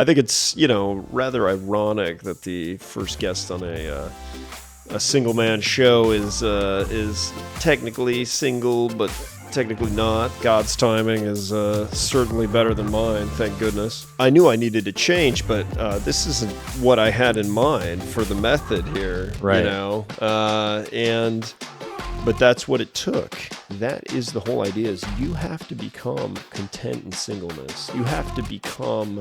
I think it's, rather ironic that the first guest on a single man show is technically single, but technically not. God's timing is certainly better than mine, thank goodness. I knew I needed to change, but this isn't what I had in mind for the method here, right. But that's what it took. That is the whole idea, is you have to become content in singleness. You have to become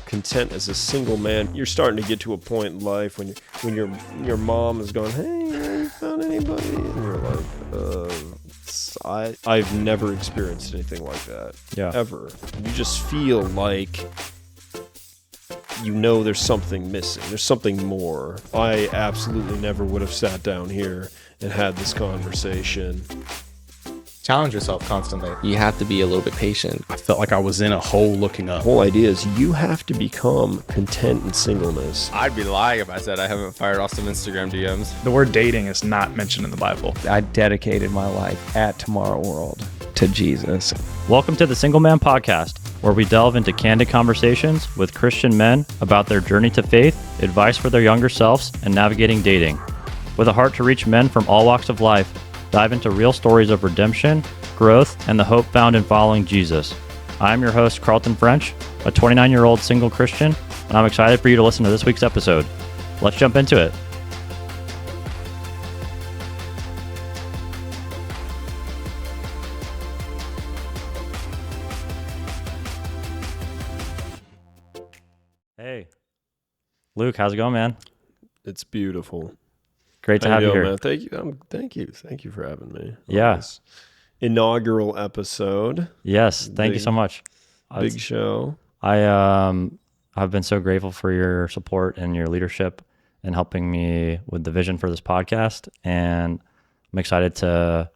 content as a single man. You're starting to get to a point in life when your mom is going, "Hey, have you found anybody?" And you're like, I've never experienced anything like that. Yeah. Ever. You just feel like there's something missing. There's something more. I absolutely never would have sat down here and had this conversation. Challenge yourself constantly. You have to be a little bit patient. I felt like I was in a hole looking up. The whole idea is you have to become content in singleness. I'd be lying if I said I haven't fired off some Instagram DMs. The word dating is not mentioned in the Bible. I dedicated my life at Tomorrow World to Jesus. Welcome to the Single Man Podcast, where we delve into candid conversations with Christian men about their journey to faith, advice for their younger selves, and navigating dating. With a heart to reach men from all walks of life, dive into real stories of redemption, growth, and the hope found in following Jesus. I'm your host, Carlton French, a 29-year-old single Christian, and I'm excited for you to listen to this week's episode. Let's jump into it. Hey, Luke, how's it going, man? It's beautiful. Great to have you here. Man? Thank you. Thank you for having me. Yeah. This inaugural episode. Yes. Thank you so much. Big show. I've been so grateful for your support and your leadership in helping me with the vision for this podcast. And I'm excited to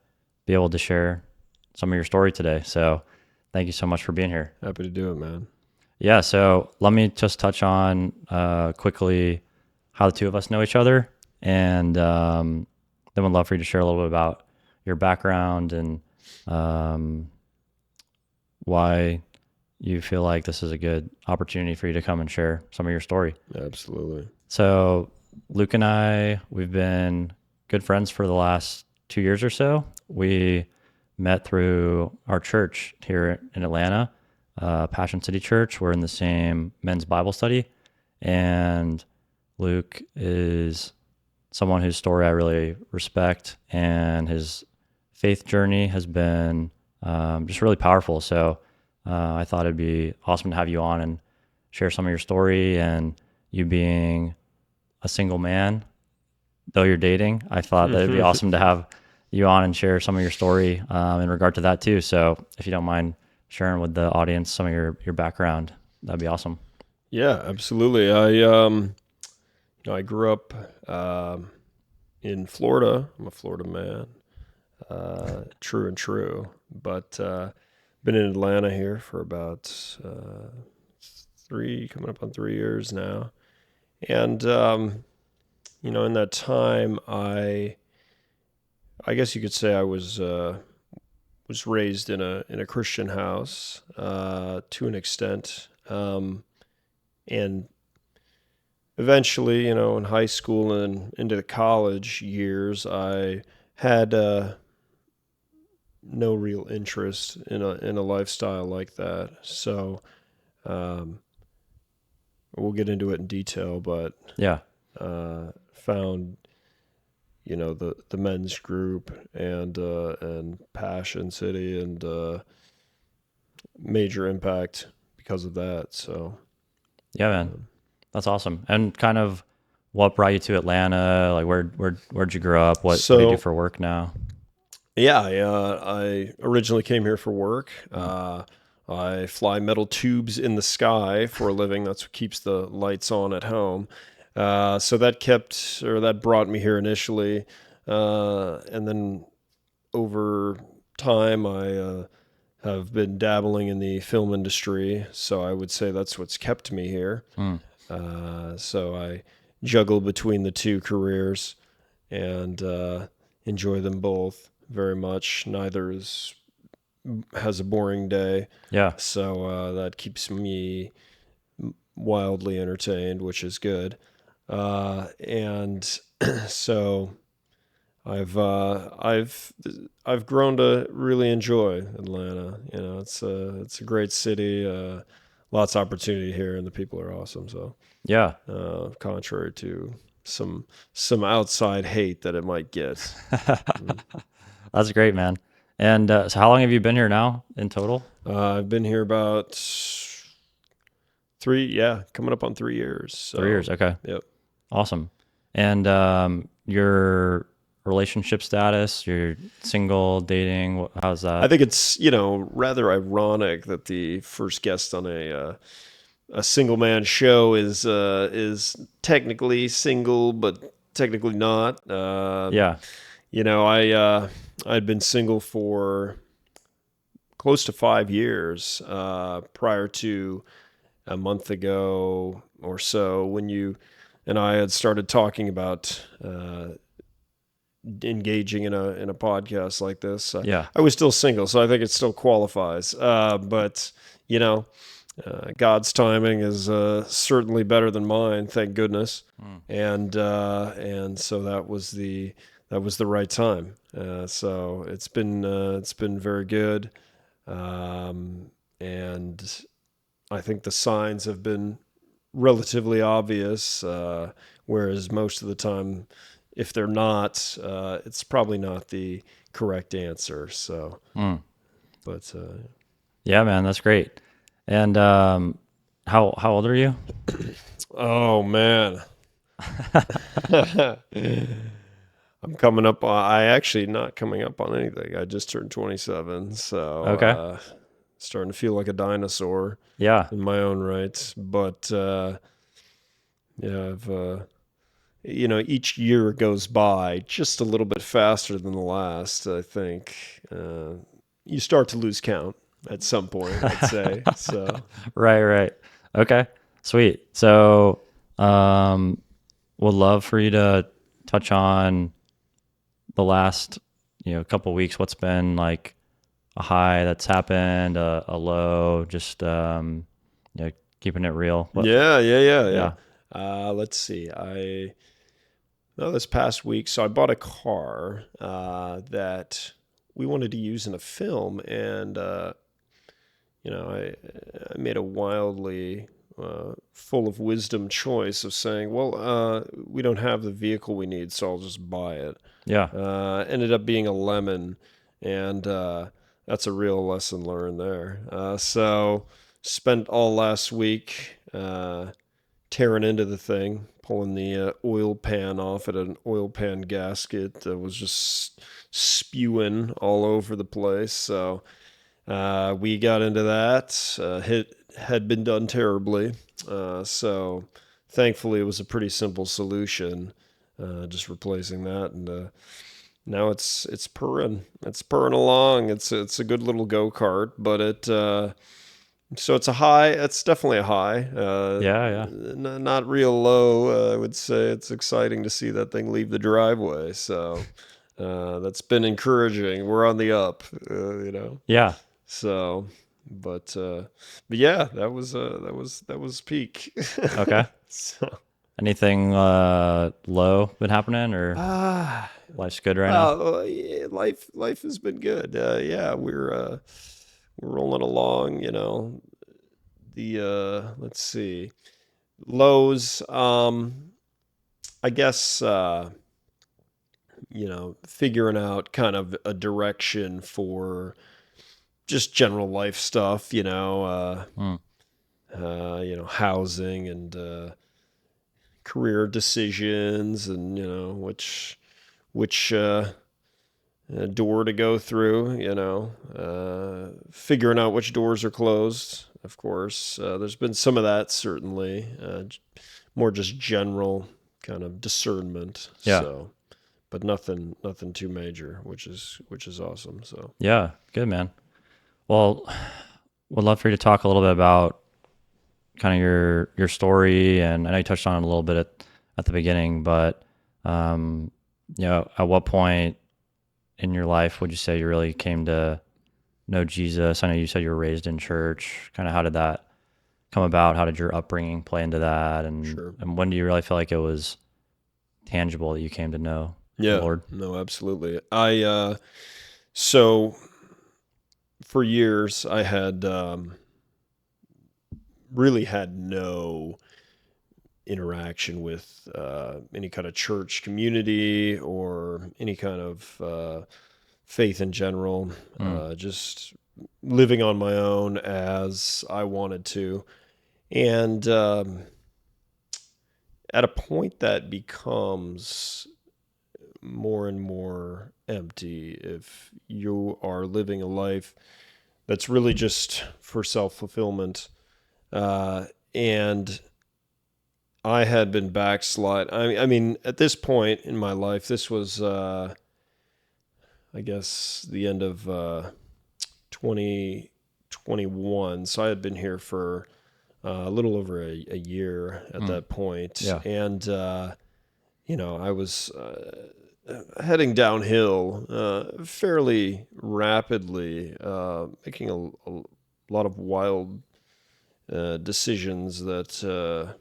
be able to share some of your story today. So thank you so much for being here. Happy to do it, man. Yeah. So let me just touch on quickly how the two of us know each other. And then we'd love for you to share a little bit about your background and why you feel like this is a good opportunity for you to come and share some of your story. Absolutely. So Luke and I, we've been good friends for the last 2 years or so. We met through our church here in Atlanta, Passion City Church. We're in the same men's Bible study. And Luke is someone whose story I really respect, and his faith journey has been just really powerful. So I thought it'd be awesome to have you on and share some of your story. And you being a single man, though you're dating, I thought that it'd be awesome to have you on and share some of your story in regard to that too. So if you don't mind sharing with the audience some of your background, that'd be awesome. Yeah, absolutely. I grew up in Florida. I'm a Florida man, true and true. But been in Atlanta here for about coming up on 3 years now. And in that time, I guess you could say I was raised in a Christian house to an extent, and eventually, in high school and into the college years, I had no real interest in a lifestyle like that. So we'll get into it in detail, but yeah, found the men's group and Passion City, and major impact because of that. So yeah, man. That's awesome. And kind of what brought you to Atlanta? Like where'd you grow up? What do you do for work now? Yeah, I originally came here for work. I fly metal tubes in the sky for a living. That's what keeps the lights on at home. So that brought me here initially. And then over time, I have been dabbling in the film industry. So I would say that's what's kept me here. So I juggle between the two careers and enjoy them both very much. Neither has a boring day. Yeah. So that keeps me wildly entertained, which is good. And so I've grown to really enjoy Atlanta. It's a great city. Lots of opportunity here, and the people are awesome. So, Yeah. contrary to some outside hate that it might get. That's great, man. And so how long have you been here now in total? I've been here about coming up on 3 years. So, 3 years. Okay. Yep. Awesome. And your relationship status, you're single, dating, how's that? I think it's rather ironic that the first guest on a single man show is technically single, but technically not. Yeah. I'd been single for close to 5 years prior to a month ago or so when you and I had started talking about engaging in a podcast like this. Yeah. I was still single, so I think it still qualifies. But God's timing is certainly better than mine, thank goodness. And so that was the right time. So it's been very good, and I think the signs have been relatively obvious. Whereas most of the time, if they're not, it's probably not the correct answer. So, but Yeah, man, that's great. And how old are you? oh man, I'm coming up on. I actually not coming up on anything. I just turned 27, so Okay. starting to feel like a dinosaur Yeah. in my own right. But yeah, I've each year goes by just a little bit faster than the last. I think you start to lose count at some point, I'd say. So Right. Okay. Sweet. So, would love for you to touch on the last, couple weeks. What's been like a high that's happened, a low, just keeping it real. yeah. Let's see. This past week, so I bought a car that we wanted to use in a film, and I made a wildly full of wisdom choice of saying, well, we don't have the vehicle we need, so I'll just buy it. Yeah. Ended up being a lemon, and that's a real lesson learned there. So spent all last week tearing into the thing, pulling the oil pan off at an oil pan gasket that was just spewing all over the place. So we got into that. Had been done terribly. So thankfully it was a pretty simple solution, just replacing that, and now it's purring. It's purring along. It's a good little go-kart, but so it's a high. It's definitely a high. Yeah. Not real low. I would say it's exciting to see that thing leave the driveway. So that's been encouraging. We're on the up. Yeah. So, but yeah, that was peak. Okay. So, Anything low been happening, or life's good right now? yeah, life has been good. Yeah, we're rolling along. Let's see, lows. I guess figuring out kind of a direction for just general life stuff. Housing and career decisions, and which door to go through. Figuring out which doors are closed. Of course, there's been some of that certainly. More just general kind of discernment. Yeah. So, but nothing too major, which is awesome. So Yeah. Good, man. Well, would love for you to talk a little bit about kind of your story, and I know you touched on it a little bit at the beginning, but at what point in your life would you say you really came to know Jesus? I know you said you were raised in church. Kind of how did that come about? How did your upbringing play into that? Sure. And when do you really feel like it was tangible that you came to know the Yeah, Lord? no, absolutely. So for years I had really had no interaction with any kind of church community or any kind of faith in general. Just living on my own as I wanted to, and at a point that becomes more and more empty if you are living a life that's really just for self-fulfillment. And I had been backslide. I mean, at this point in my life, this was, I guess, the end of 2021. So I had been here for a little over a year at that point. Yeah. And, I was heading downhill fairly rapidly, making a lot of wild decisions that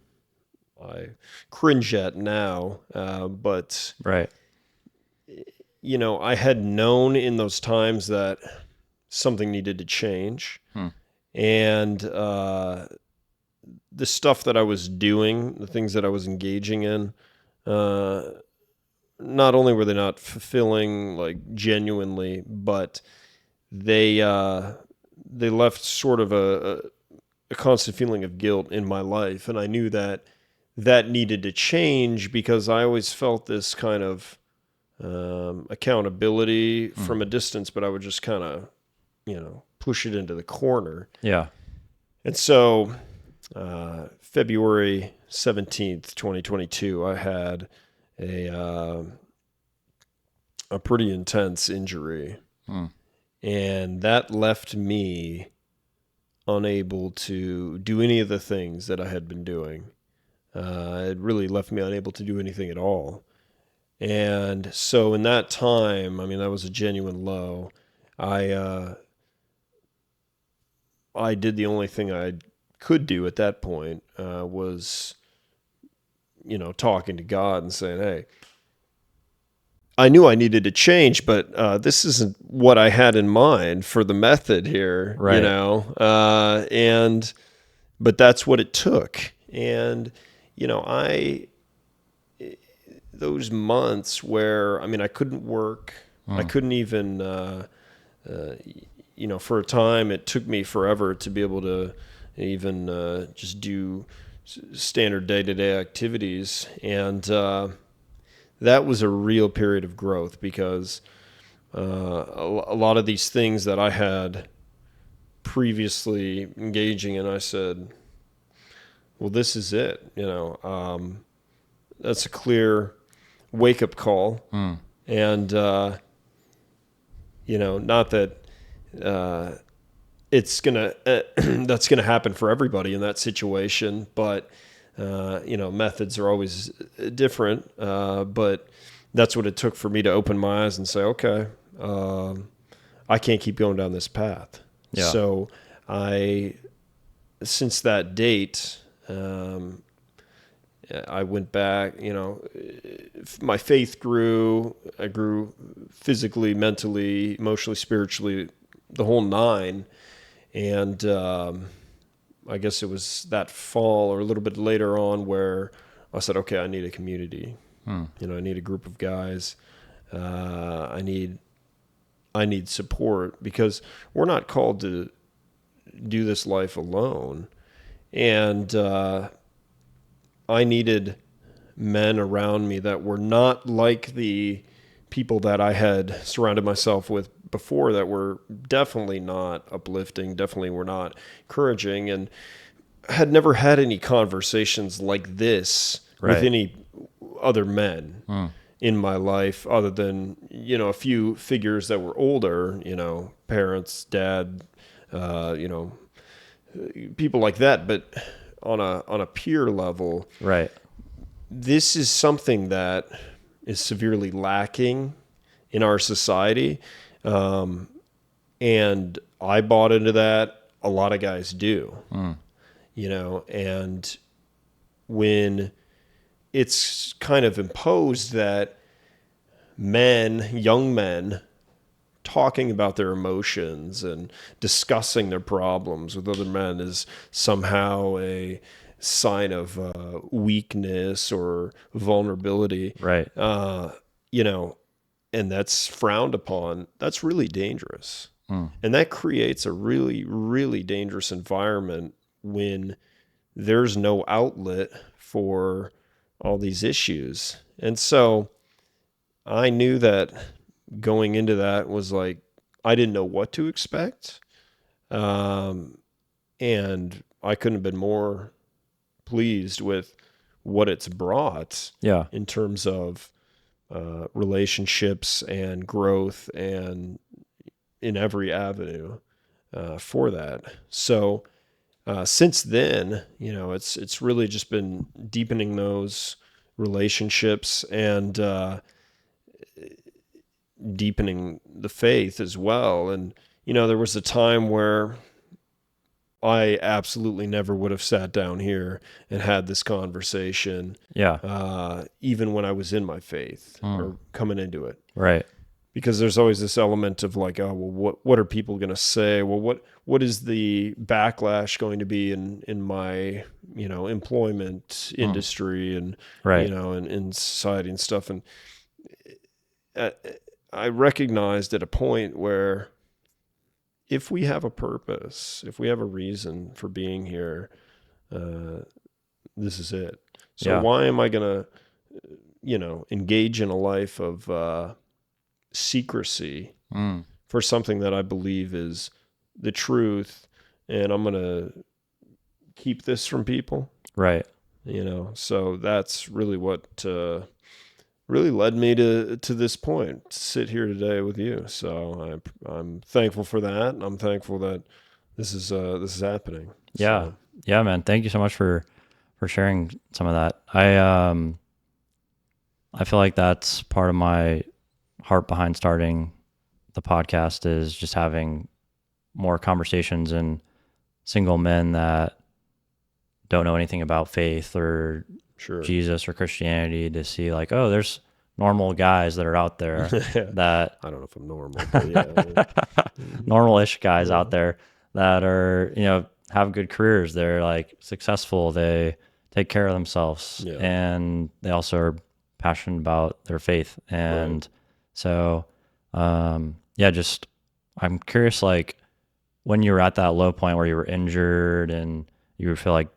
I cringe at now. But, Right. I had known in those times that something needed to change. And the stuff that I was doing, the things that I was engaging in, not only were they not fulfilling, like genuinely, but they left sort of a constant feeling of guilt in my life, and I knew that needed to change because I always felt this kind of accountability from a distance, but I would just kind of, push it into the corner. Yeah. And so, February 17th, 2022, I had a pretty intense injury, and that left me unable to do any of the things that I had been doing. It really left me unable to do anything at all. And so in that time, I mean, that was a genuine low. I did the only thing I could do at that point, was, talking to God and saying, hey, I knew I needed to change, but this isn't what I had in mind for the method here, Right. But that's what it took. And, those months where, I mean, I couldn't work, I couldn't even, for a time, it took me forever to be able to even just do standard day-to-day activities. And that was a real period of growth because a lot of these things that I had previously engaging in, I said, well, this is it. That's a clear wake-up call. And, not that it's gonna that's gonna happen for everybody in that situation, but methods are always different. But that's what it took for me to open my eyes and say, okay, I can't keep going down this path. Yeah. So since that date, I went back, my faith grew. I grew physically, mentally, emotionally, spiritually, the whole nine. And I guess it was that fall or a little bit later on where I said, okay, I need a community. I need a group of guys. I need support because we're not called to do this life alone. And I needed men around me that were not like the people that I had surrounded myself with before, that were definitely not uplifting, definitely were not encouraging, and had never had any conversations like this with any other men in my life other than, a few figures that were older, parents, dad, people like that. But on a peer level, Right. this is something that is severely lacking in our society. And I bought into that. A lot of guys do. and when it's kind of imposed that young men, talking about their emotions and discussing their problems with other men is somehow a sign of weakness or vulnerability, Right. And that's frowned upon. That's really dangerous. Mm. And that creates a really, really dangerous environment when there's no outlet for all these issues. And so I knew that going into that was like, I didn't know what to expect. And I couldn't have been more pleased with what it's brought Yeah. in terms of relationships and growth and in every avenue for that. So since then, it's really just been deepening those relationships and deepening the faith as well. And, there was a time where I absolutely never would have sat down here and had this conversation, Yeah. even when I was in my faith or coming into it. Right. Because there's always this element of like, oh, well, what are people going to say? Well, what is the backlash going to be in my, employment industry and, Right. and in society and stuff. And I recognized at a point where if we have a purpose, if we have a reason for being here, this is it. So Yeah. why am I going to, engage in a life of secrecy for something that I believe is the truth, and I'm going to keep this from people? Right. So that's really what really led me to this point, to sit here today with you. So I'm thankful for that, and I'm thankful that this is happening. Yeah. So, Yeah, man. Thank you so much for sharing some of that. I feel like that's part of my heart behind starting the podcast, is just having more conversations and single men that don't know anything about faith or sure. Jesus or Christianity, to see like, oh, there's normal guys that are out there that I don't know if I'm normal, but yeah. normal-ish guys out there that are, have good careers. They're like successful. They take care of themselves, Yeah. and they also are passionate about their faith. And so, just, I'm curious, like when you were at that low point where you were injured and you feel like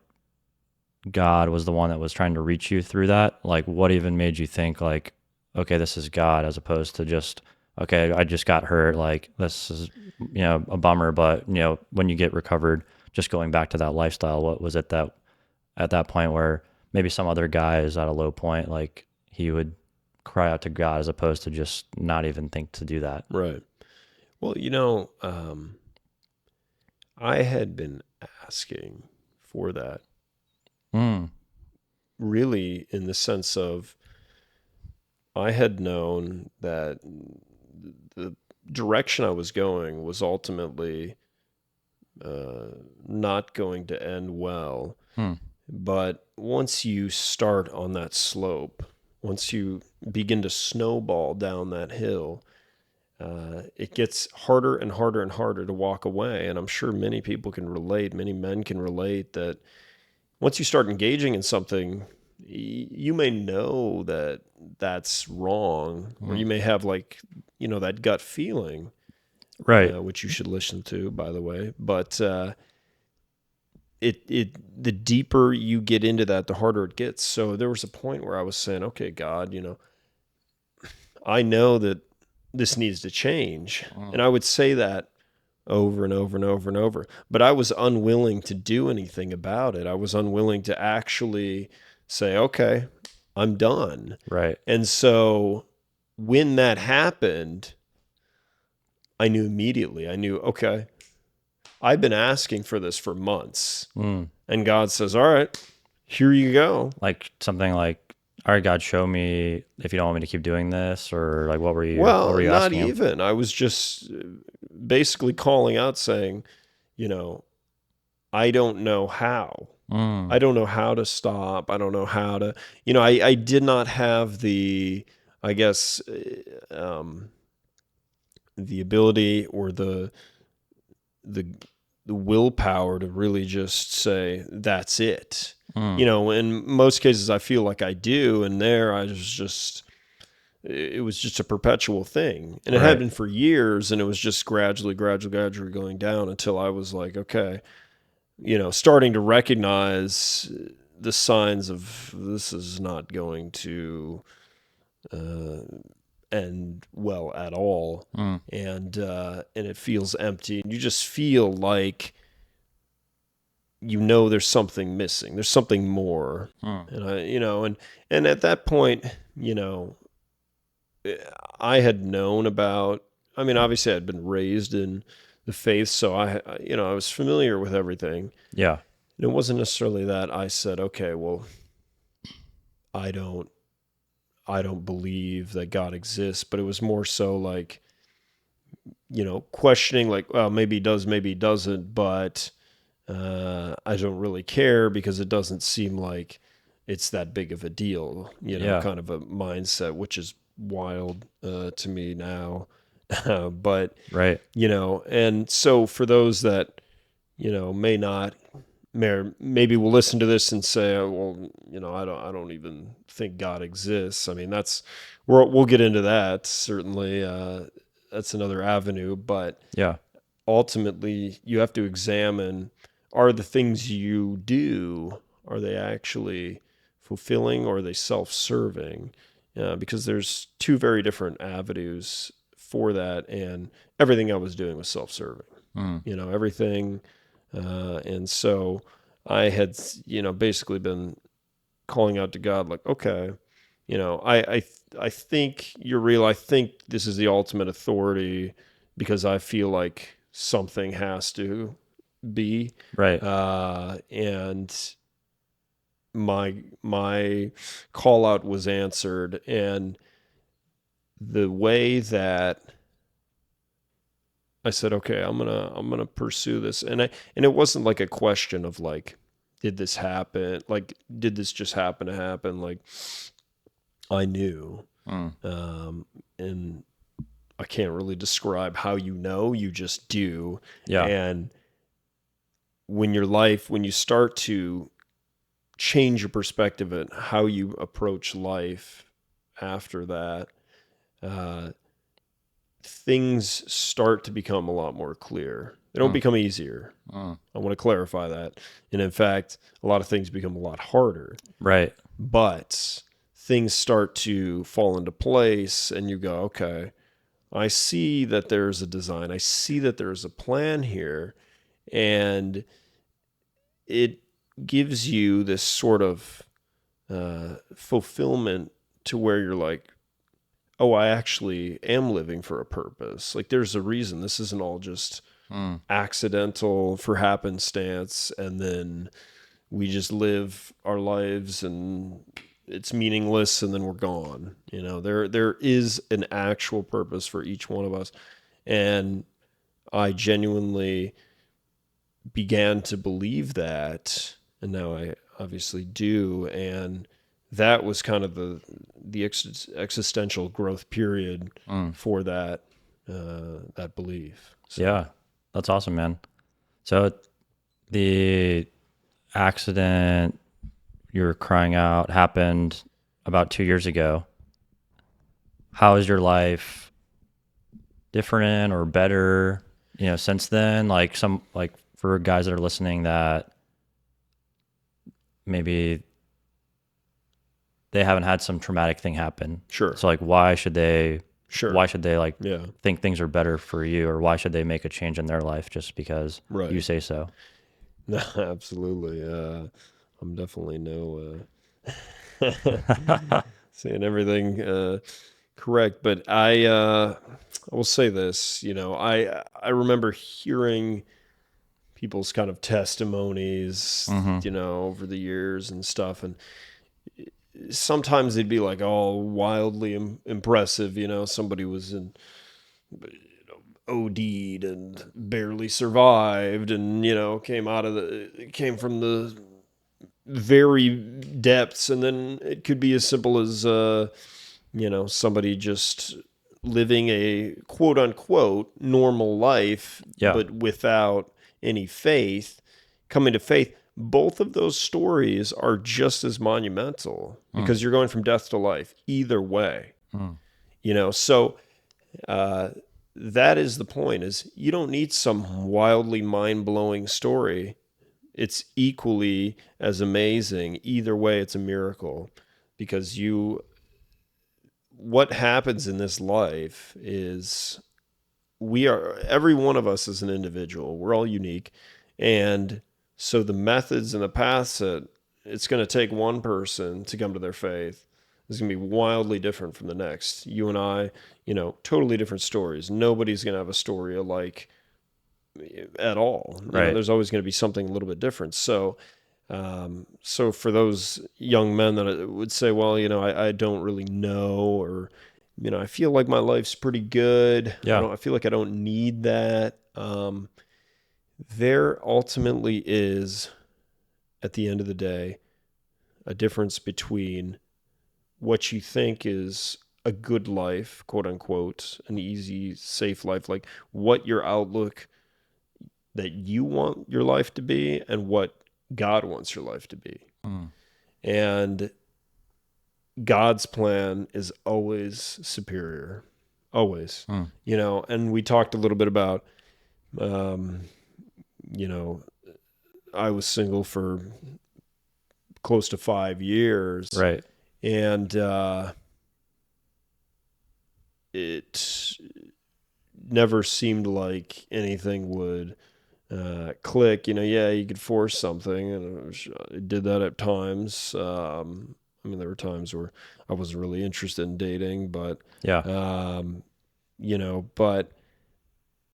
God was the one that was trying to reach you through that, like what even made you think like, okay, this is God, as opposed to just, okay, I just got hurt, like this is, a bummer, but when you get recovered, just going back to that lifestyle, what was it that at that point where maybe some other guy is at a low point, like he would cry out to God as opposed to just not even think to do that? Right. Well, I had been asking for that, really, in the sense of I had known that the direction I was going was ultimately not going to end well. But once you start on that slope, once you begin to snowball down that hill, it gets harder and harder and harder to walk away. And I'm sure many people can relate, many men can relate, that once you start engaging in something, you may know that that's wrong, or you may have that gut feeling, Right. which you should listen to, by the way. But the deeper you get into that, the harder it gets. So there was a point where I was saying, okay, God, I know that this needs to change. And I would say that over and over and over and over, but I was unwilling to do anything about it. I was unwilling to actually say, okay, I'm done. Right. And so when that happened, I knew immediately. I knew, okay, I've been asking for this for months. And God says, all right, here you go. Like something like, all right, God, show me if you don't want me to keep doing this, or like, what were you Well, not asking him? even. I was just basically calling out saying, I don't know how. Mm. I don't know how to stop. I don't know how to, I did not have I guess, the ability or the the willpower to really just say that's it. Mm. In most cases I feel like I do, and there I was just it was just a perpetual thing. And it had Right. been for years, and it was just gradually going down until I was like, okay, starting to recognize the signs of this is not going to uh, end well at all. Mm. And it feels empty, and you just feel like there's something missing, there's something more. Mm. And and at that point, I had known about, I mean, obviously I'd been raised in the faith, so I was familiar with everything. Yeah. And it wasn't necessarily that I said, okay, well, I don't believe that God exists, but it was more so like, questioning, like, well, maybe he does, maybe he doesn't, but I don't really care because it doesn't seem like it's that big of a deal, Yeah. kind of a mindset, which is wild to me now. But, Right. and so for those that, may not, maybe will listen to this and say, oh, well, I don't even think God exists. I mean, we'll get into that. Certainly, that's another avenue, but Yeah. ultimately you have to examine, are the things you do, are they actually fulfilling, or are they self-serving? Because there's two very different avenues for that, and everything I was doing was self-serving. Mm. Everything. And so I had, basically been calling out to God, like, okay, I think you're real. I think this is the ultimate authority, because I feel like something has to be. Right. And my call out was answered, and the way that I said, okay, I'm gonna pursue this, and it wasn't like a question of like, did this happen? Like, did this just happen to happen? Like, I knew, Mm. and I can't really describe how you just do. Yeah. And when you start to change your perspective and how you approach life after that, uh, things start to become a lot more clear. They don't Mm. become easier. Mm. I want to clarify that. And in fact, a lot of things become a lot harder, Right. but things start to fall into place, and you go, okay, I see that there's a design. I see that there's a plan here, and it gives you this sort of fulfillment to where you're like, oh, I actually am living for a purpose. Like, there's a reason. This isn't all just Mm. accidental for happenstance, and then we just live our lives and it's meaningless, and then we're gone. There is an actual purpose for each one of us. And I genuinely began to believe that, and now I obviously do. And that was kind of the existential growth period Mm. for that belief. So, Yeah. That's awesome, man. So the accident you were crying out happened about 2 years ago. How is your life different or better, since then? Like for guys that are listening that maybe they haven't had some traumatic thing happen. Sure. So like why should they Sure. like Yeah. think things are better for you, or why should they make a change in their life just because Right. you say so? No, absolutely. I'm definitely saying everything correct, but I will say this. I remember hearing people's kind of testimonies, Mm-hmm. over the years and stuff, and sometimes they'd be like all wildly impressive. Somebody was in OD'd and barely survived, and came from the very depths. And then it could be as simple as somebody just living a quote unquote normal life, Yeah. but without any faith, coming to faith. Both of those stories are just as monumental because you're going from death to life either way. So that is the point, is you don't need some wildly mind-blowing story. It's equally as amazing. Either way, it's a miracle, because what happens in this life is every one of us is an individual. We're all unique. And so the methods and the paths that it's going to take one person to come to their faith is going to be wildly different from the next. You and I, totally different stories. Nobody's going to have a story alike at all. Right. There's always going to be something a little bit different. So for those young men that would say, well, I don't really know, or, I feel like my life's pretty good. Yeah. I feel like I don't need that. There ultimately is, at the end of the day, a difference between what you think is a good life, quote unquote, an easy, safe life, like what your outlook that you want your life to be, and what God wants your life to be. And God's plan is always superior, always. And we talked a little bit about, I was single for close to 5 years. Right. And it never seemed like anything would click. You could force something, and it did that at times. There were times where I wasn't really interested in dating, but Yeah. but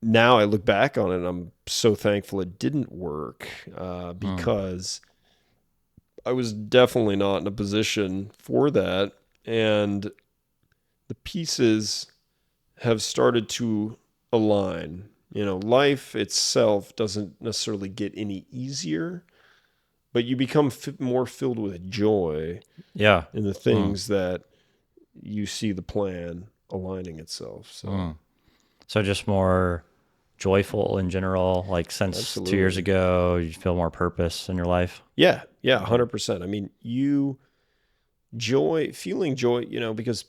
now I look back on it and I'm so thankful it didn't work, because I was definitely not in a position for that. And the pieces have started to align. Life itself doesn't necessarily get any easier, but you become more filled with joy Yeah. in the things that you see the plan aligning itself. So just more joyful in general, like since Absolutely. 2 years ago, you feel more purpose in your life? Yeah, 100%. Feeling joy, because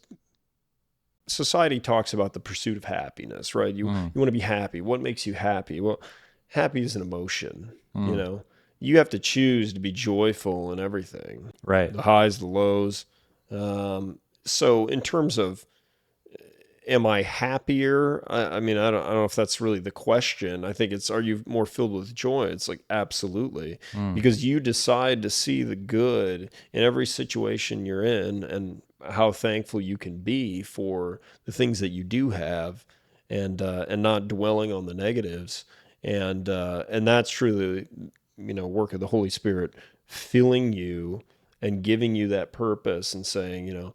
society talks about the pursuit of happiness, right? You want to be happy. What makes you happy? Well, happy is an emotion. You have to choose to be joyful in everything, Right. the highs, the lows. So in terms of, am I happier? I don't know if that's really the question. I think it's, are you more filled with joy? It's like, absolutely. Because you decide to see the good in every situation you're in, and how thankful you can be for the things that you do have, and not dwelling on the negatives. And that's truly, work of the Holy Spirit filling you and giving you that purpose, and saying,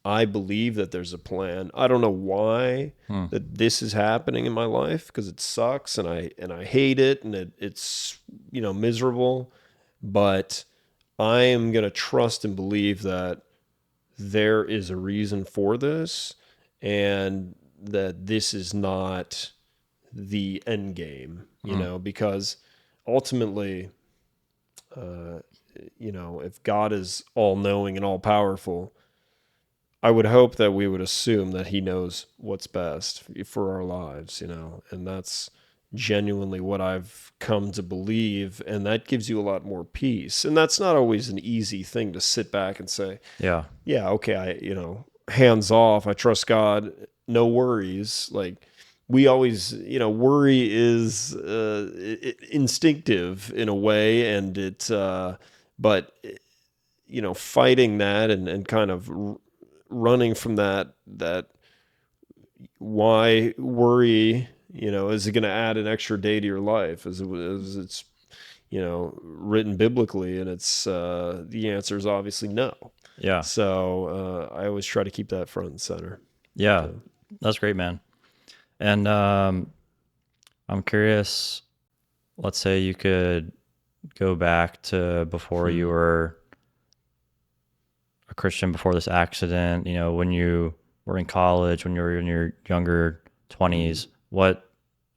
I believe that there's a plan. I don't know why that this is happening in my life, because it sucks and I hate it, and it's miserable, but I am going to trust and believe that there is a reason for this, and that this is not the end game, because ultimately, if God is all knowing and all powerful, I would hope that we would assume that he knows what's best for our lives, and that's genuinely what I've come to believe. And that gives you a lot more peace. And that's not always an easy thing to sit back and say, Yeah. okay, hands off. I trust God. No worries. Like, we always, worry is instinctive in a way, and but fighting that, and kind of running from that why worry, is it going to add an extra day to your life, as it's written biblically, and it's the answer is obviously no. Yeah. So I always try to keep that front and center. Yeah. That's great, man. And I'm curious, let's say you could go back to before you were a Christian, before this accident, when you were in college, when you were in your younger 20s, what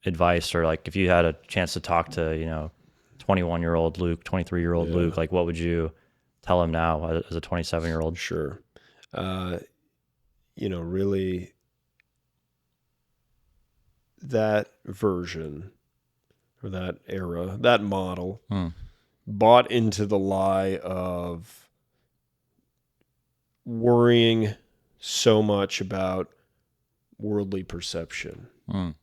advice, or like if you had a chance to talk to, 21-year-old Luke, 23-year-old Yeah. Luke, like what would you tell him now as a 27-year-old? Sure. Really that version or that era, that model bought into the lie of worrying so much about worldly perception. And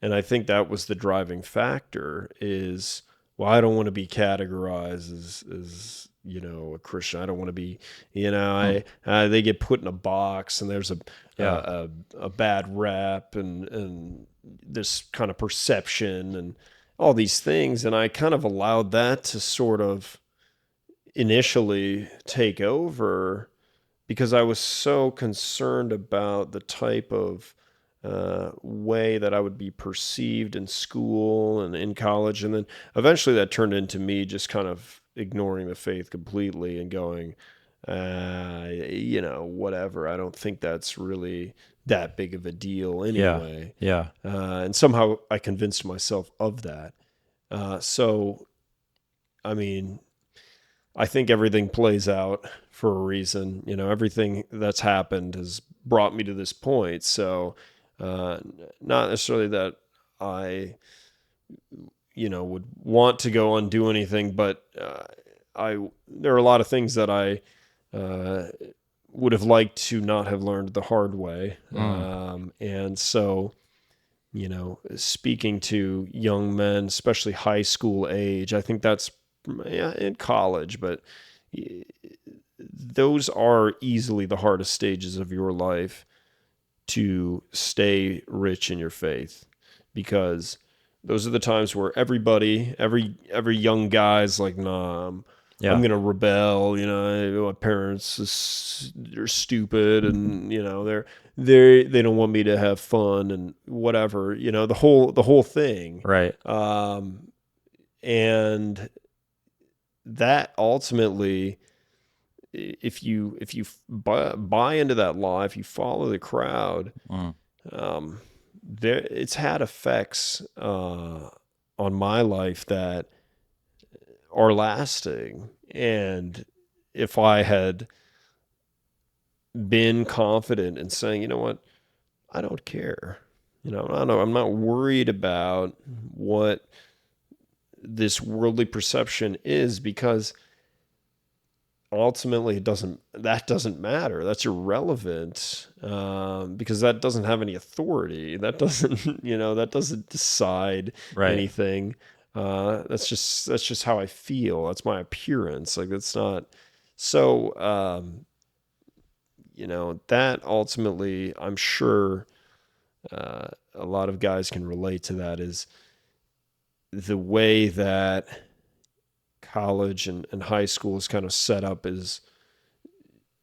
I think that was the driving factor is, well, I don't want to be categorized as a Christian. I don't want to be, they get put in a box and there's a bad rap and this kind of perception and all these things. And I kind of allowed that to sort of initially take over because I was so concerned about the type of way that I would be perceived in school and in college. And then eventually that turned into me just kind of ignoring the faith completely and going, whatever. I don't think that's really that big of a deal anyway. Yeah. And somehow I convinced myself of that. So, I mean, I think everything plays out for a reason. Everything that's happened has brought me to this point. So, not necessarily that I, would want to go undo anything, but there are a lot of things that I would have liked to not have learned the hard way. And so, speaking to young men, especially high school age, I think that's in college, but those are easily the hardest stages of your life to stay rich in your faith, because those are the times where every young guy's like, nah, I'm gonna rebel. My parents they're stupid, and they don't want me to have fun and whatever. The whole thing, Right. and that ultimately, if you buy into that lie, if you follow the crowd, it's had effects on my life that are lasting. And if I had been confident in saying, you know what, I don't care, I'm not worried about what this worldly perception is, because ultimately that doesn't matter. That's irrelevant, because that doesn't have any authority. That doesn't decide anything. That's just how I feel. That's my appearance. Like, that's not so. That ultimately, I'm sure a lot of guys can relate to that, is the way that college and high school is kind of set up. Is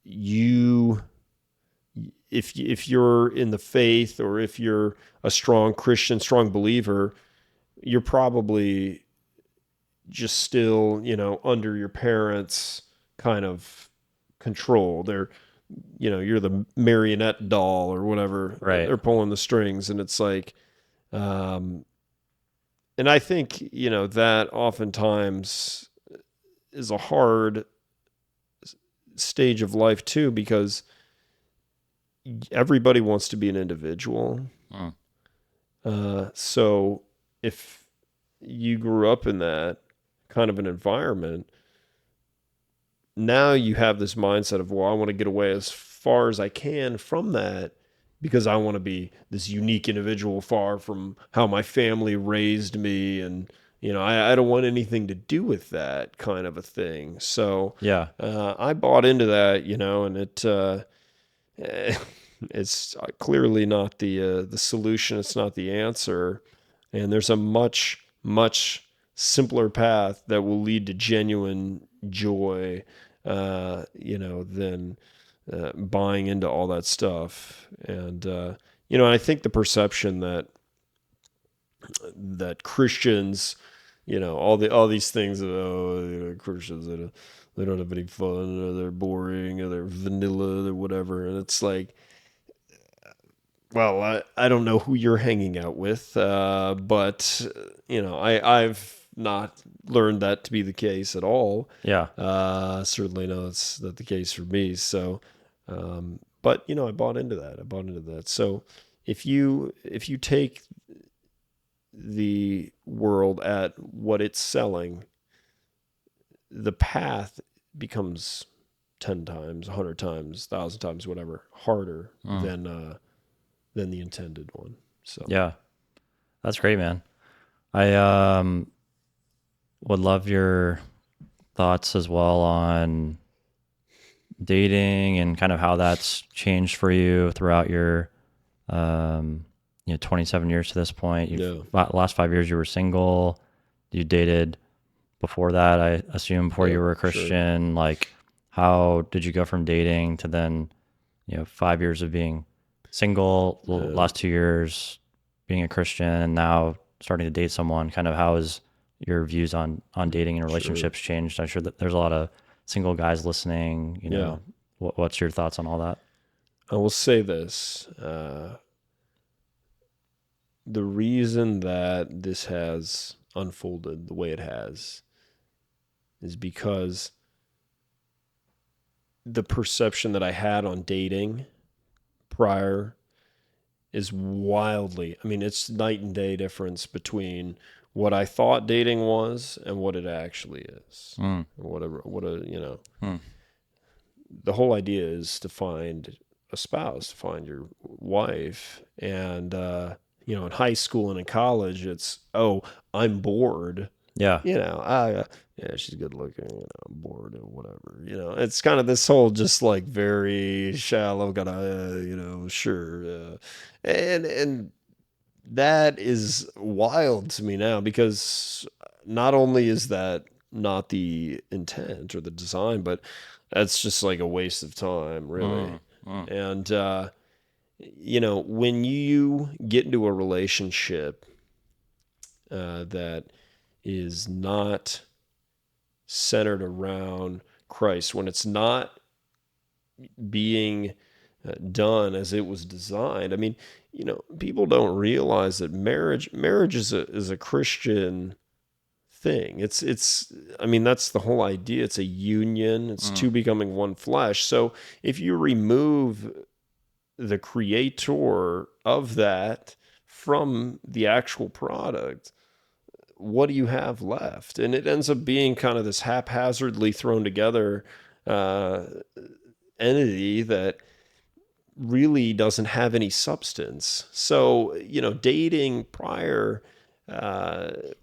if you're in the faith, or if you're a strong Christian, strong believer, you're probably just still, under your parents' kind of control. You're the marionette doll or whatever. Right. They're pulling the strings, and it's like, and I think, that oftentimes is a hard stage of life too, because everybody wants to be an individual. So if you grew up in that kind of an environment, now you have this mindset of, well, I want to get away as far as I can from that, because I want to be this unique individual far from how my family raised me. And, I don't want anything to do with that kind of a thing. So I bought into that, and it's clearly not the solution. It's not the answer. And there's a much, much simpler path that will lead to genuine joy, than buying into all that stuff. And I think the perception that Christians, all these things, Christians, they don't have any fun, or they're boring, or they're vanilla, or whatever. And it's like, well, I don't know who you're hanging out with, but I've not learned that to be the case at all. Yeah. Certainly no, it's not the case for me. So, but I bought into that. So if you take the world at what it's selling, the path becomes 10 times, 100 times, 1,000 times, whatever, harder than the intended one. So Yeah. That's great, man. I would love your thoughts as well on dating and kind of how that's changed for you throughout your 27 years to this point. Last 5 years you were single. You dated before that, I assume, before you were a Christian. Sure. Like, how did you go from dating to then 5 years of being single, last 2 years being a Christian, and now starting to date someone? Kind of how has your views on dating and relationships changed? I'm sure that there's a lot of single guys listening. What's your thoughts on all that? I will say this. The reason that this has unfolded the way it has is because the perception that I had on dating prior is it's night and day difference between what I thought dating was and what it actually is. The whole idea is to find a spouse, to find your wife. And, in high school and in college, it's, I'm bored. Yeah. She's good looking, I'm bored or whatever. It's kind of this whole just like very shallow kind of, sure. And that is wild to me now, because not only is that not the intent or the design, but that's just like a waste of time, really. And, when you get into a relationship that is not centered around Christ, when it's not being done as it was designed. People don't realize that marriage is a Christian thing. It's that's the whole idea. It's a union. It's two becoming one flesh. So if you remove the creator of that from the actual product, what do you have left? And it ends up being kind of this haphazardly thrown together entity that really doesn't have any substance. So, dating prior there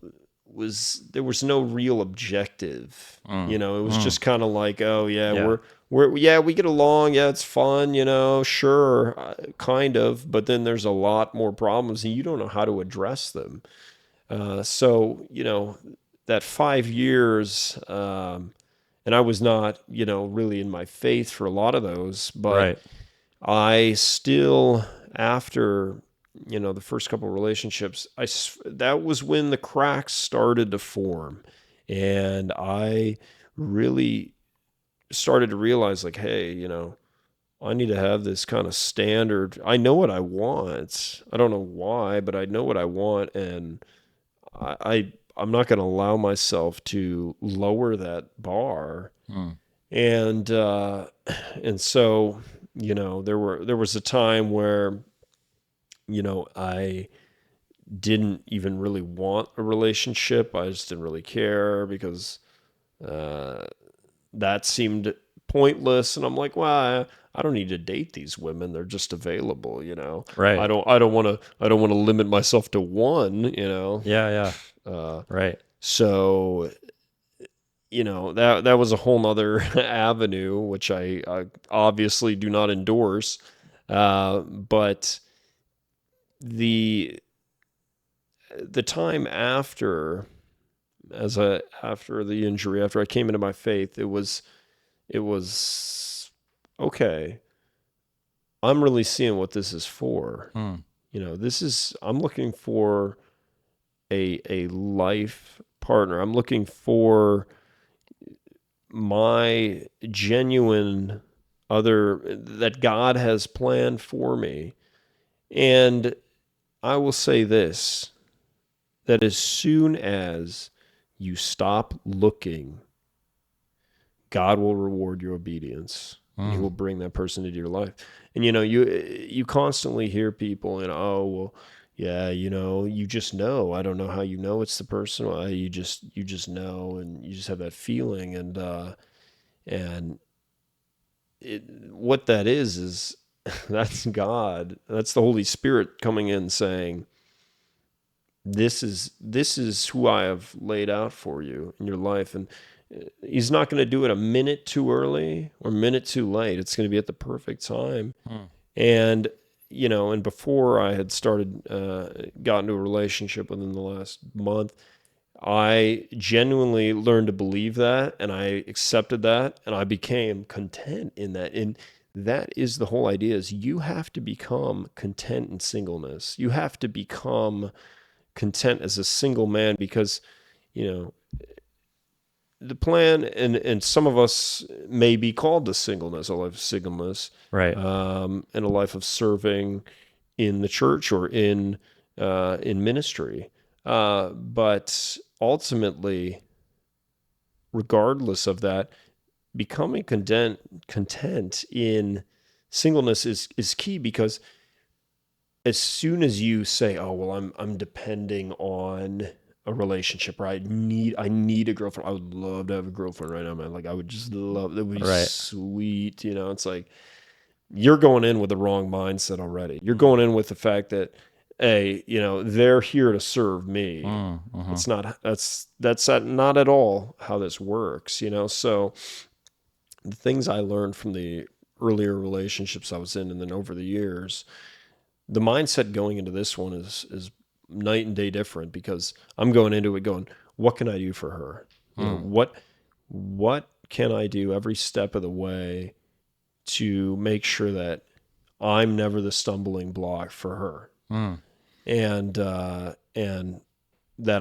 was no real objective. It was just kind of like, we get along, it's fun, sure, kind of, but then there's a lot more problems and you don't know how to address them. So, that 5 years, and I was not, really in my faith for a lot of those, but Right. I still, after, the first couple of relationships, that was when the cracks started to form. And I really started to realize, like, hey, I need to have this kind of standard. I know what I want. I don't know why, but I know what I want. And I'm not going to allow myself to lower that bar. And so, there was a time where, I didn't even really want a relationship. I just didn't really care, because that seemed pointless. And I'm like, well, I don't need to date these women. They're just available, Right. I don't want to limit myself to one, Yeah. Right. So, that was a whole nother avenue, which I obviously do not endorse. But the time after the injury, after I came into my faith, it was okay. I'm really seeing what this is for. Hmm. I'm looking for a life partner. I'm looking for my genuine other that God has planned for me. And I will say this, that as soon as you stop looking, God will reward your obedience, and He will bring that person into your life. And you constantly hear people, oh well, yeah, you just know. I don't know how you know it's the person. You just know, and you just have that feeling, and what that is that's God. That's the Holy Spirit coming in saying, this is who I have laid out for you in your life. And He's not going to do it a minute too early or a minute too late. It's going to be at the perfect time. And and before I had started got into a relationship within the last month, I genuinely learned to believe that, and I accepted that, and I became content in that. And that is the whole idea, is you have to become content in singleness. You have to become content as a single man, because you know the plan, and some of us may be called to singleness, a life of singleness, Right. and a life of serving in the church or in ministry. But ultimately, regardless of that, becoming content in singleness is key, because as soon as you say, "Oh well, I'm depending on a relationship, or I need a girlfriend. I would love to have a girlfriend right now, man. Like I would just love that. Would be Right. sweet." It's like you're going in with the wrong mindset already. You're going in with the fact that, hey, they're here to serve me. It's not that's not at all how this works. So the things I learned from the earlier relationships I was in, and then over the years, the mindset going into this one is night and day different, because I'm going into it going, what can I do for her? What can I do every step of the way to make sure that I'm never the stumbling block for her, and that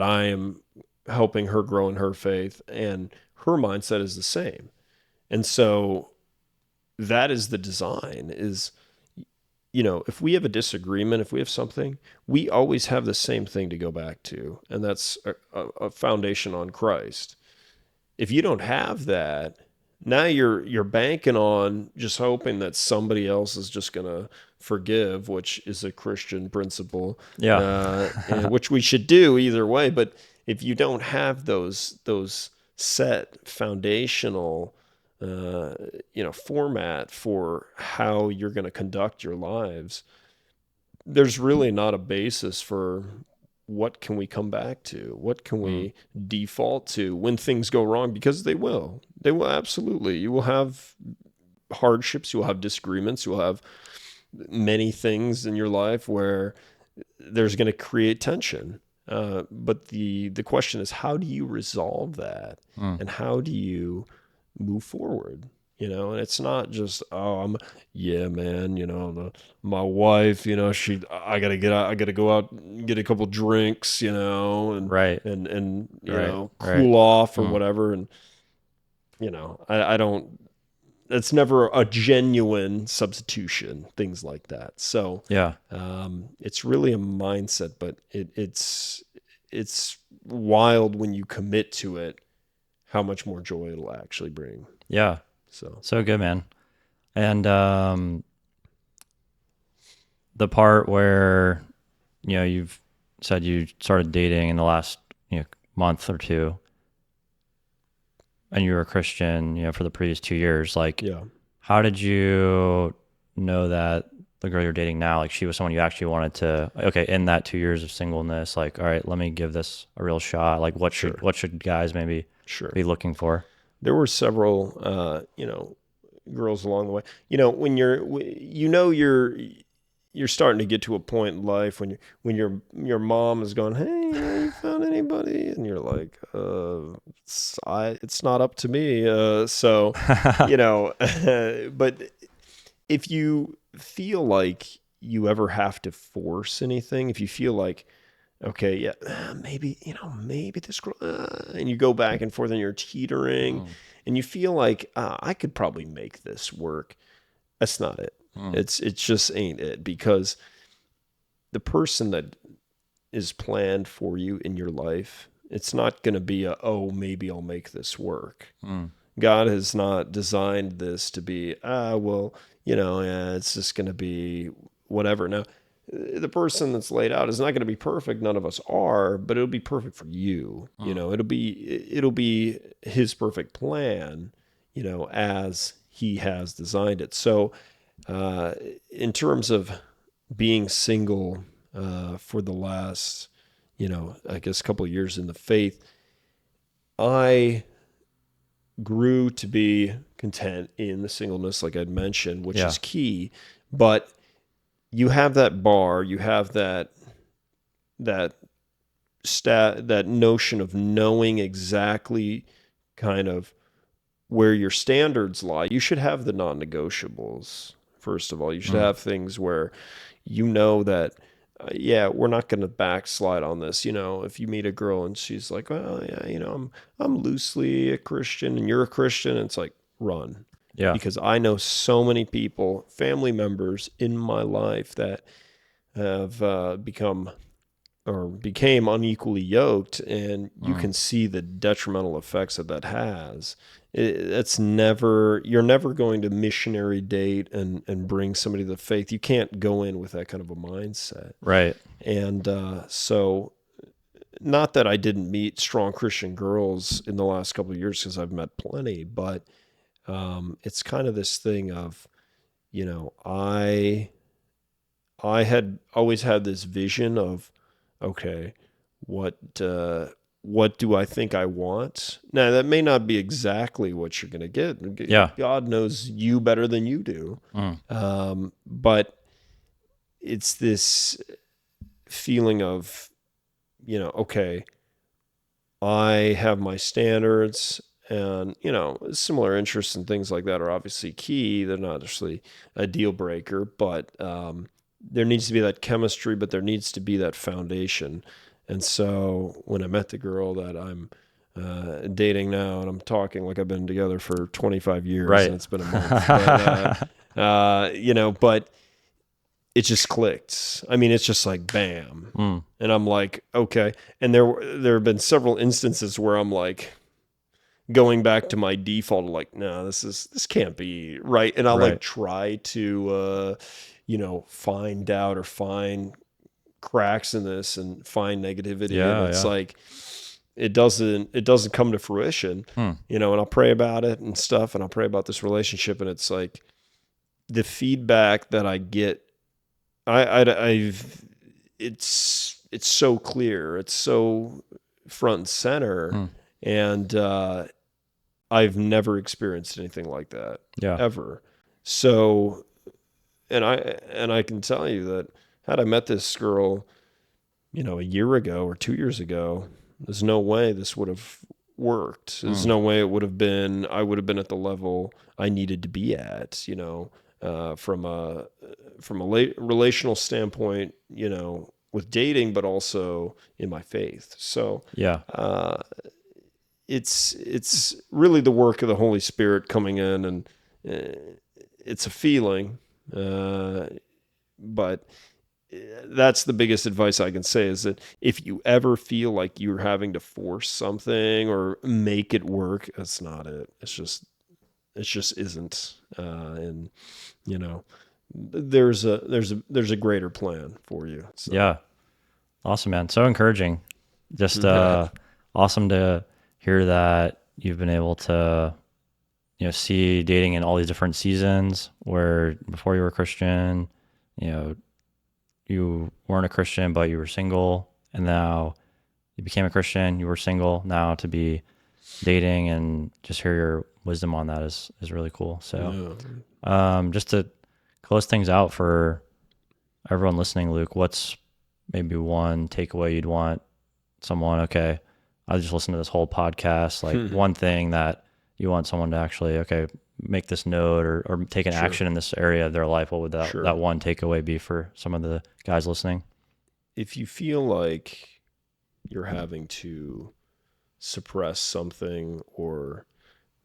I am helping her grow in her faith, and her mindset is the same. And so that is the design, is if we have a disagreement, if we have something, we always have the same thing to go back to, and that's a foundation on Christ. If you don't have that, now you're banking on just hoping that somebody else is just going to forgive, which is a Christian principle, Yeah. and which we should do either way. But if you don't have those set foundational format for how you're going to conduct your lives, there's really not a basis for what can we come back to? What can we default to when things go wrong? Because they will. They will, absolutely. You will have hardships, you will have disagreements, you will have many things in your life where there's going to create tension. But the question is, how do you resolve that? And how do you move forward? And it's not just, yeah, man, my wife, I gotta get out, I gotta go out and get a couple drinks, and Right. and Right. cool off or whatever. And I don't, it's never a genuine substitution, things like that. So Yeah. it's really a mindset, but it's wild when you commit to it, how much more joy it'll actually bring. Yeah. So good, man. And the part where you've said you started dating in the last month or two, and you were a Christian for the previous 2 years, like Yeah. how did you know that the girl you're dating now, like she was someone you actually wanted to, okay, in that 2 years of singleness, like, all right, let me give this a real shot. Like what should guys maybe be looking for? There were several girls along the way. When you're starting to get to a point in life when your mom is going, "Hey, you found anybody?" And you're like, it's not up to me. So, but if you feel like you ever have to force anything, if you feel like, okay, yeah, maybe, maybe this girl, and you go back and forth and you're teetering and you feel like, I could probably make this work. That's not it. It just ain't it, because the person that is planned for you in your life, it's not going to be oh, maybe I'll make this work. God has not designed this to be, well, yeah, it's just going to be whatever. Now, the person that's laid out is not going to be perfect. None of us are, but it'll be perfect for you. It'll be his perfect plan, as he has designed it. So, in terms of being single, for the last, I guess a couple of years in the faith, I grew to be content in the singleness, like I'd mentioned, which is key. But you have that bar, you have that notion of knowing exactly kind of where your standards lie. You should have the non-negotiables. First of all, you should have things where that, we're not going to backslide on this. If you meet a girl and she's like, well, yeah, I'm loosely a Christian and you're a Christian, and it's like, run. Yeah. Because I know so many people, family members in my life, that have became unequally yoked, and you can see the detrimental effects that has. You're never going to missionary date and bring somebody to the faith. You can't go in with that kind of a mindset. Right. And so, not that I didn't meet strong Christian girls in the last couple of years, because I've met plenty, but it's kind of this thing of, I had always had this vision of, okay, what do I think I want? Now, that may not be exactly what you're going to get. Yeah. God knows you better than you do. But it's this feeling of, okay, I have my standards, and, similar interests and things like that are obviously key. They're not actually a deal breaker, but there needs to be that chemistry, but there needs to be that foundation. And so when I met the girl that I'm dating now, and I'm talking like I've been together for 25 years, right, and it's been a month, but it just clicked. I mean, it's just like, bam. And I'm like, okay. And there have been several instances where I'm like, going back to my default, like, no, this can't be right. And I'll like try to, find doubt or find cracks in this and find negativity. And it's like, it doesn't come to fruition, and I'll pray about it and stuff. And I'll pray about this relationship. And it's like, the feedback that I get, it's so clear. It's so front and center. And I've never experienced anything like that, ever. So, and I can tell you that had I met this girl, a year ago or 2 years ago, there's no way this would have worked. There's no way I would have been at the level I needed to be at, from a relational standpoint, with dating, but also in my faith. So, it's really the work of the Holy Spirit coming in, and it's a feeling, but that's the biggest advice I can say, is that if you ever feel like you're having to force something or make it work, that's not it. It just isn't. And there's a greater plan for you. So. Yeah. Awesome, man. So encouraging. Just awesome to hear that you've been able to, see dating in all these different seasons, where before you were a Christian, you weren't a Christian, but you were single, and now you became a Christian, you were single, now to be dating, and just hear your wisdom on that is really cool. So, just to close things out for everyone listening, Luke, what's maybe one takeaway you'd want someone, I just listened to this whole podcast, like one thing that you want someone to actually, make this note or take an Sure. action in this area of their life, what would that, Sure. that one takeaway be for some of the guys listening? If you feel like you're having to suppress something or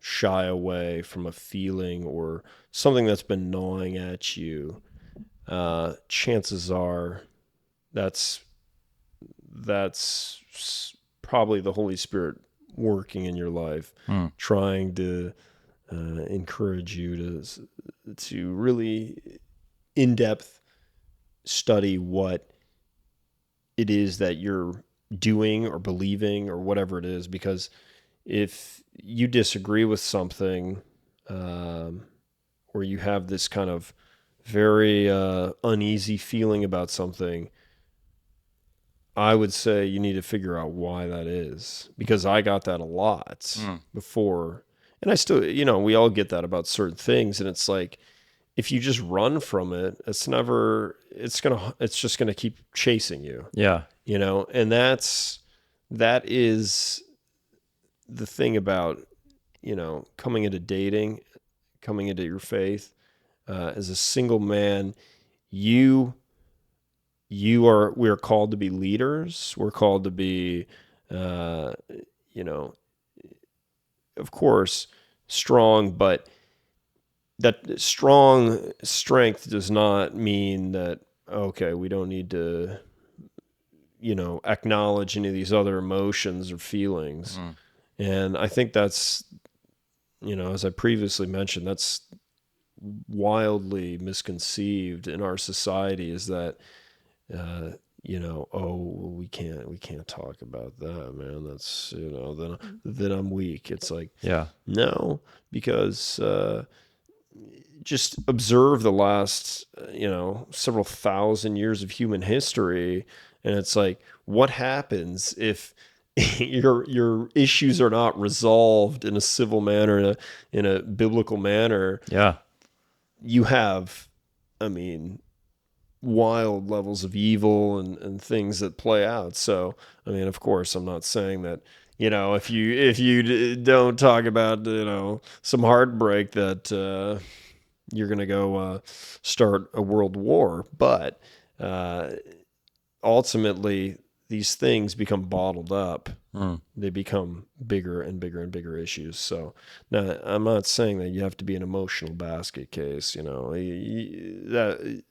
shy away from a feeling or something that's been gnawing at you, chances are that's probably the Holy Spirit working in your life, trying to encourage you to really in-depth study what it is that you're doing or believing or whatever it is. Because if you disagree with something, or you have this kind of very uneasy feeling about something, I would say you need to figure out why that is, because I got that a lot before. And I still, we all get that about certain things. And it's like, if you just run from it, it's just going to keep chasing you, Yeah. and that is the thing about, coming into dating, coming into your faith, as a single man, we are called to be leaders. We're called to be, of course, strong, but that strong strength does not mean that, okay, we don't need to, acknowledge any of these other emotions or feelings. And I think that's, as I previously mentioned, that's wildly misconceived in our society, is that, oh, we can't talk about that, man. That's, then I'm weak. It's like, Yeah. no, because, just observe the last, several thousand years of human history. And it's like, what happens if your issues are not resolved in a civil manner, in a biblical manner? Yeah. You have, wild levels of evil and things that play out. So, of course, I'm not saying that, if you don't talk about, some heartbreak, that you're going to go start a world war. But ultimately, these things become bottled up. They become bigger and bigger and bigger issues. So now, I'm not saying that you have to be an emotional basket case. That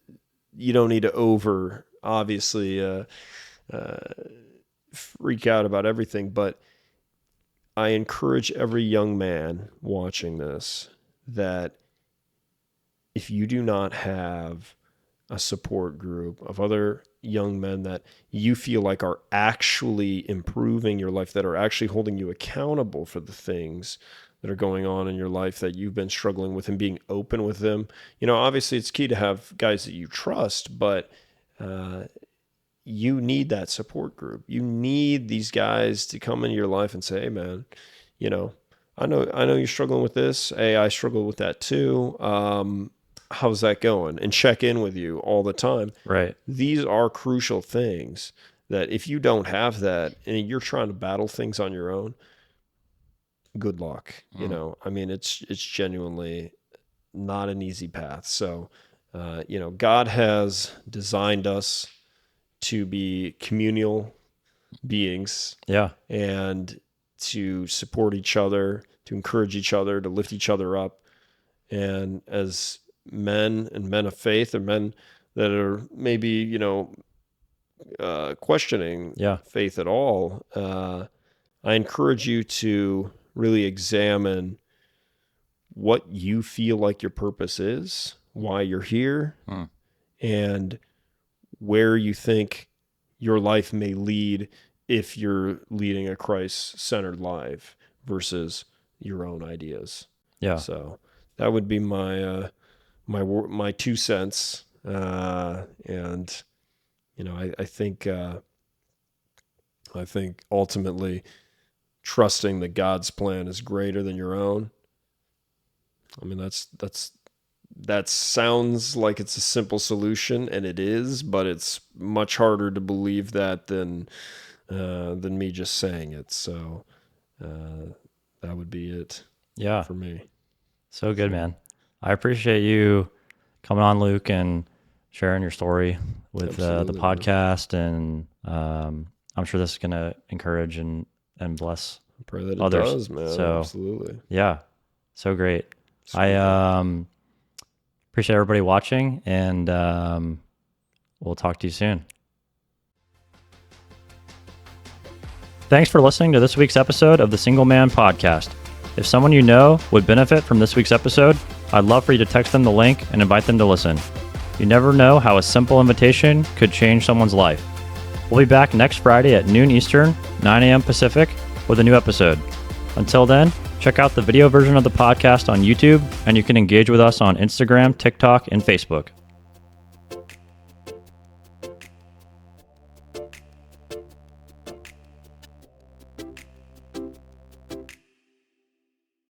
you don't need to obviously freak out about everything. But I encourage every young man watching this that if you do not have a support group of other young men that you feel like are actually improving your life, that are actually holding you accountable for the things that are going on in your life that you've been struggling with, and being open with them. Obviously it's key to have guys that you trust, but you need that support group. You need these guys to come into your life and say, hey man, I know you're struggling with this. Hey, I struggle with that too. How's that going? And check in with you all the time. Right. These are crucial things that if you don't have that and you're trying to battle things on your own, good luck. It's genuinely not an easy path. So, God has designed us to be communal beings. Yeah. And to support each other, to encourage each other, to lift each other up. And as men and men of faith, or men that are maybe, questioning faith at all, I encourage you to really examine what you feel like your purpose is, why you're here, and where you think your life may lead if you're leading a Christ-centered life versus your own ideas. Yeah. So that would be my my 2 cents. And I think ultimately trusting that God's plan is greater than your own. That sounds like it's a simple solution, and it is, but it's much harder to believe that than me just saying it. So that would be it. Yeah. For me. So good, man. I appreciate you coming on, Luke, and sharing your story with the Absolutely, man. podcast. And I'm sure this is going to encourage and bless. Pray that it Others. does, man. So- Absolutely. Yeah, so great. I appreciate everybody watching, and we'll talk to you soon. Thanks for listening to this week's episode of the Single Man Podcast. If someone you know would benefit from this week's episode, I'd love for you to text them the link and invite them to listen. You never know how a simple invitation could change someone's life. We'll be back next Friday at noon Eastern, 9 a.m. Pacific, with a new episode. Until then, check out the video version of the podcast on YouTube, and you can engage with us on Instagram, TikTok, and Facebook.